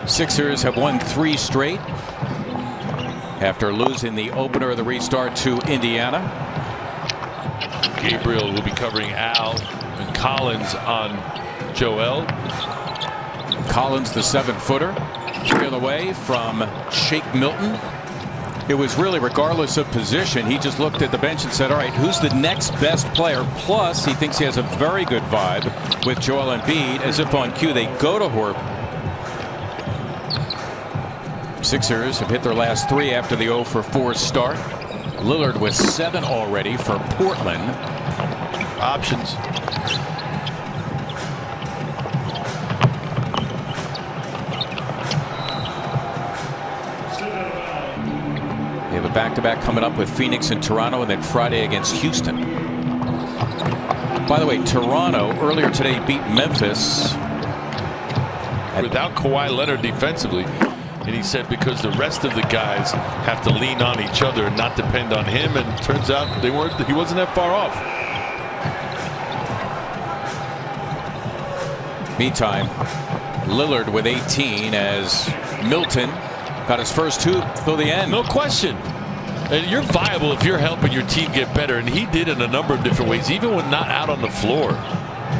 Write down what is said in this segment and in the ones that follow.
Sixers have won 3 straight after losing the opener of the restart to Indiana. Gabriel will be covering Al and Collins on Joel. Collins, the 7-footer, 3 on the way from Shake Milton. It was really regardless of position. He just looked at the bench and said, all right, who's the next best player? Plus, he thinks he has a very good vibe with Joel Embiid. As if on cue, they go to Horford. Sixers have hit their last 3 after the 0-for-4 start. Lillard with 7 already for Portland. Options. They have a back-to-back coming up with Phoenix and Toronto, and then Friday against Houston. By the way, Toronto earlier today beat Memphis without Kawhi Leonard defensively. And he said because the rest of the guys have to lean on each other and not depend on him. And turns out he wasn't that far off. Meantime, Lillard with 18 as Milton got his first 2 till the end. No question. And you're viable if you're helping your team get better. And he did in a number of different ways, even when not out on the floor.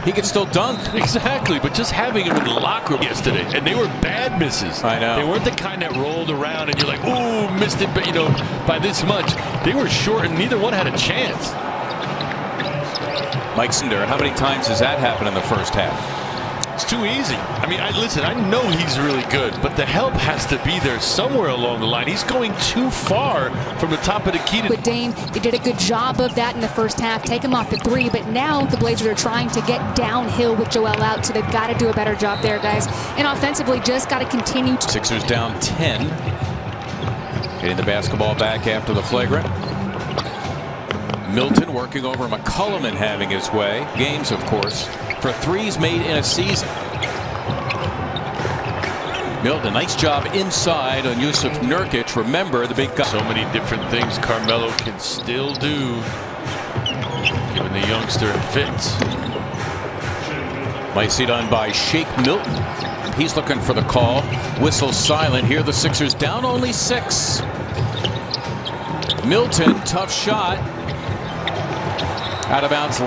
He could still dunk. Exactly, but just having him in the locker room yesterday, and they were bad misses. I know. They weren't the kind that rolled around and you're like, ooh, missed it, but by this much. They were short and neither one had a chance. Mike Cinder, how many times has that happened in the first half? It's too easy. I mean, listen, I know he's really good, but the help has to be there somewhere along the line. He's going too far from the top of the key. With Dame, they did a good job of that in the first half. Take him off the 3, but now the Blazers are trying to get downhill with Joel out, so they've got to do a better job there, guys. And offensively, just got to continue to. Sixers down 10. Getting the basketball back after the flagrant. Milton working over McCollum and having his way. Games, of course, for 3s made in a season. Milton, nice job inside on Yusuf Nurkic. Remember the big guy. So many different things Carmelo can still do, given the youngster fits. Nicely done by Shake Milton. He's looking for the call. Whistle silent. Here the Sixers down only 6. Milton, tough shot. Out of bounds.